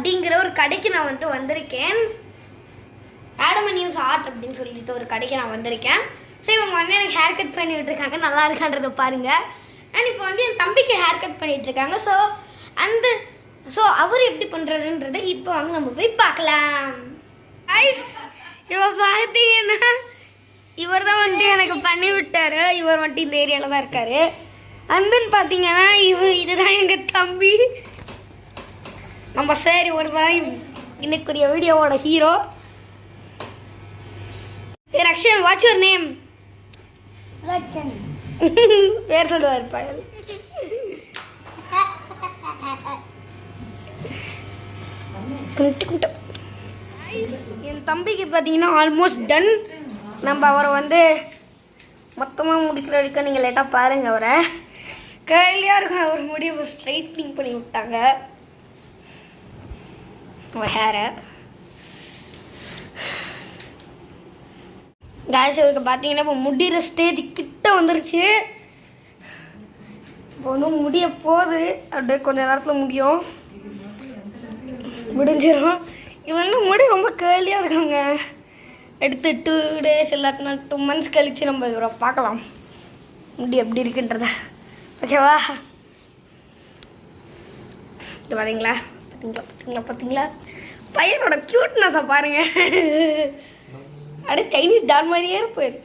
அப்படிங்கிற ஒரு கடைக்கு நான் வந்துட்டு வந்திருக்கேன். ஆடம் அண்ட் ஈவ்ஸ் ஆர்ட் அப்படின்னு சொல்லிட்டு ஒரு கடைக்கு நான் வந்திருக்கேன். ஸோ இவங்க வந்து எனக்கு ஹேர் கட் பண்ணி விட்டுருக்காங்க, நல்லா இருக்கான்றதை பாருங்கள். அண்ட் இப்போ வந்து என் தம்பிக்கு ஹேர் கட் பண்ணிகிட்டு இருக்காங்க. ஸோ அவர் எப்படி பண்ணுறதுன்றதை இப்போ வாங்க நம்ம போய் பார்க்கலாம். இவன் பார்த்தீங்கன்னா இவர் தான் வந்துட்டு எனக்கு பண்ணி விட்டார். இவர் வந்துட்டு இந்த ஏரியாவில் தான் இருக்கார். அந்தன்னு பார்த்தீங்கன்னா இதுதான் எங்கள் தம்பி. நம்ம சார் இவர் தான் இன்னைக்குரிய வீடியோவோட hero. Rakshan, what's your name? பேர் சொல்லுவார் பயல். என் தம்பிக்கு பார்த்தீங்கன்னா ஆல்மோஸ்ட் டன். நம்ம அவரை வந்து மொத்தமாக முடிக்கிற வரைக்கும் நீங்கள் லேட்டாக பாருங்கள். அவரை கையிலையாக இருக்கும். அவர் முடிவு ஸ்ட்ரைட்னிங் பண்ணி விட்டாங்க அவர் ஹேரை. காய்ஸ் இவருக்கு பார்த்தீங்கன்னா இப்போ முடிகிற ஸ்டேஜ் கிட்ட வந்துருச்சு. இப்போ ஒன்றும் முடிய போகுது, அப்படியே கொஞ்சம் நேரத்தில் முடியும், முடிஞ்சிடும். இவங்க முடி ரொம்ப கேர்லியாக இருக்காங்க. எடுத்து 2 days இல்லாட்டினா 2 months கழித்து நம்ம இவரை பார்க்கலாம் முடி எப்படி இருக்குன்றத. ஓகேவா? இது பார்த்தீங்களா பார்த்தீங்களா பார்த்தீங்களா பார்த்தீங்களா பையனோட க்யூட்னஸை பாருங்கள். அப்படியே சைனீஸ் டான் மாதிரியே இருப்பார்.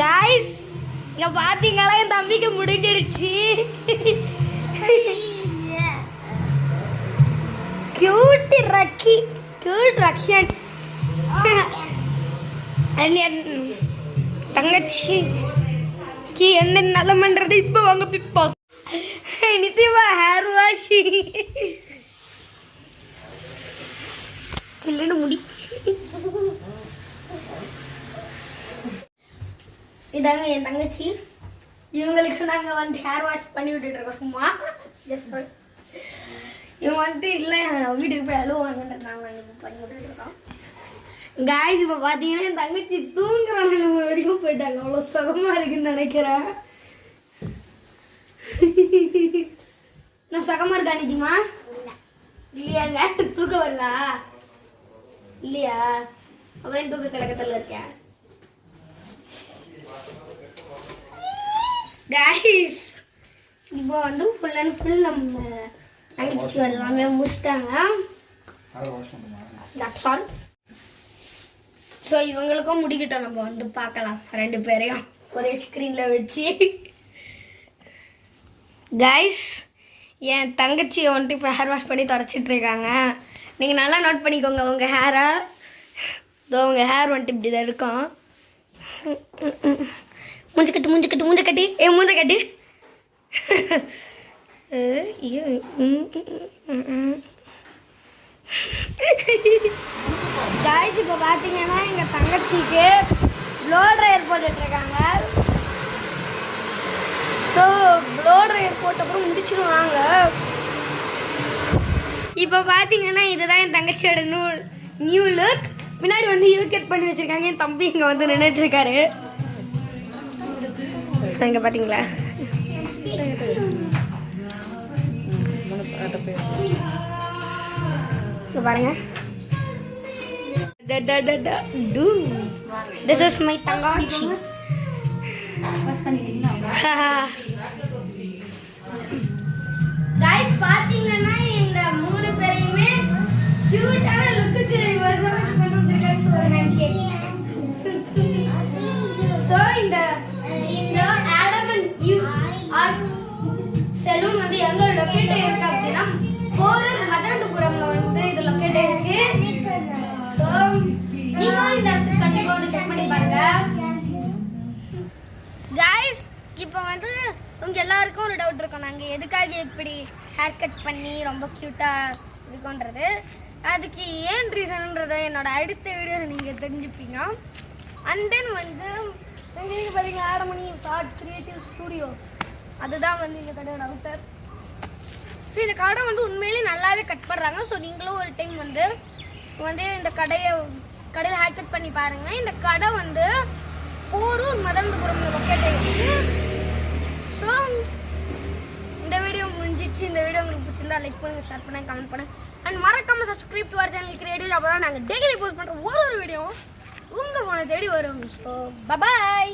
காய்ஸ் இங்கே பார்த்தீங்களா என் தம்பிக்கு முடிஞ்சிடுச்சு. Cute Rakki, cute Rakshan. தங்கச்சி என்ன நலமன்றது இப்போ வாங்க பிப்பா. நித்தியமா ஹேர் வாஷ் சில்லுன்னு முடி. இதாங்க என் தங்கச்சி. இவங்களுக்கு நாங்கள் வந்து ஹேர் வாஷ் பண்ணி விட்டுட்டு இருக்கோம் சும்மா. இவங்க வந்துட்டு இல்லை வீட்டுக்கு போய் அழுவாங்கன்ற நாங்கள் பண்ணி விட்டுட்டு இருக்கோம். காய்ஸ் இப்போ பார்த்தீங்கன்னா என் தங்கச்சி தூங்குற நிலைமை வரைக்கும் போயிட்டாங்க. அவ்வளோ சுகமாக இருக்குன்னு நினைக்கிறேன். நான் சுகமாக இருக்கா நிதிமா? இல்லையாங்க, தூக்கம் வருதா? இல்லையா? அப்புறம் தூக்க கலக்கத்தில் இருக்கேன். காய்ஸ் இப்போ வந்து ஃபுல் அண்ட் ஃபுல் நம்ம தங்கச்சிக்கு எல்லாமே முடிச்சிட்டாங்க. That's all. ஸோ இவங்களுக்கும் முடிக்கிட்டோம். நம்ம வந்து பார்க்கலாம் 2 பேரையும் ஒரே ஸ்க்ரீனில் வச்சு. காய்ஸ் என் தங்கச்சியை வந்துட்டு இப்போ ஹேர் வாஷ் பண்ணி தொடச்சிட்டு இருக்காங்க. நீங்கள் நல்லா நோட் பண்ணிக்கோங்க உங்கள் ஹேரை. இதோ உங்கள் ஹேர் வந்துட்டு இப்படி தான் இருக்கும். மூஞ்ச கட்டு மூஞ்ச கட்டு மூஞ்ச கட்டி மூஞ்ச கட்டி. காய்ஸ் இப்போ பார்த்தீங்கன்னா எங்கள் தங்கச்சிக்கு ப்ளோ ட்ரையர் போட்டுட்ருக்காங்க. ஸோ ப்ளோ ட்ரையர் போட்ட அப்புறம் முடிச்சிடுவாங்க. இப்போ பார்த்தீங்கன்னா இதுதான் என் தங்கச்சியோட நியூ லுக். பின்னாடி வந்து யூகெட் பண்ணி வச்சுருக்காங்க. என் தம்பி இங்கே வந்து நின்றுட்டுருக்காரு. ஸோ இங்கே பார்த்தீங்களா இங்கே பாருங்க. This is my தங்காச்சி. Guys பாத்தீங்கன்னா இந்த 3 பேரையுமே கியூட்டான லுக்குக்கு இவர் தான் கொண்டு வந்திருக்காரு. ஸோ இந்த Adam and Eve's art salon வந்து எங்க லொக்கேட் இருக்கு அப்படின்னா போரூர் மதனபுரம்ல வந்து இது லொக்கேட் இருக்கு. ஸோ நீங்களும் இந்த இடத்துக்கு கண்டிப்பாக வந்து செக் பண்ணி பாருங்க. காய்ஸ் இப்போ வந்து உங்க எல்லாருக்கும் ஒரு டவுட் இருக்கும், நாங்கள் எதுக்காக இப்படி ஹேர் கட் பண்ணி ரொம்ப க்யூட்டாக இருக்குன்றது. அதுக்கு ஏன் ரீசன்ன்றதை என்னோட அடுத்த வீடியோவில் நீங்கள் தெரிஞ்சுப்பீங்க. அண்ட் தென் வந்து எங்களுக்கு பார்த்தீங்கன்னா Adam and Eve's art creative studio, அதுதான் வந்து இந்த கடையோட அவுட்டர். ஸோ இந்த கடை வந்து உண்மையிலே நல்லாவே கட் பண்ணுறாங்க. ஸோ நீங்களும் ஒரு டைம் வந்து இந்த கடையில் ஹேர் கட் பண்ணி பாருங்கள். இந்த கடை வந்து போரூர் மதனபுரம் லொக்கேட் ஆகிருக்கு. ஸோ இந்த வீடியோ முடிஞ்சு முடிஞ்சிச்சு. இந்த வீடியோ உங்களுக்கு பிடிச்சிருந்தா லைக் பண்ணுங்கள், ஷேர் பண்ணுங்கள், கமெண்ட் பண்ணுங்கள். அண்ட் மறக்காமல் subscribe to our channel creative. அப்போ தான் நாங்கள் டெய்லி போஸ்ட் பண்ணுற ஒரு வீடியோவும் உங்கள் ஃபோனை தேடி வரும். So bye bye.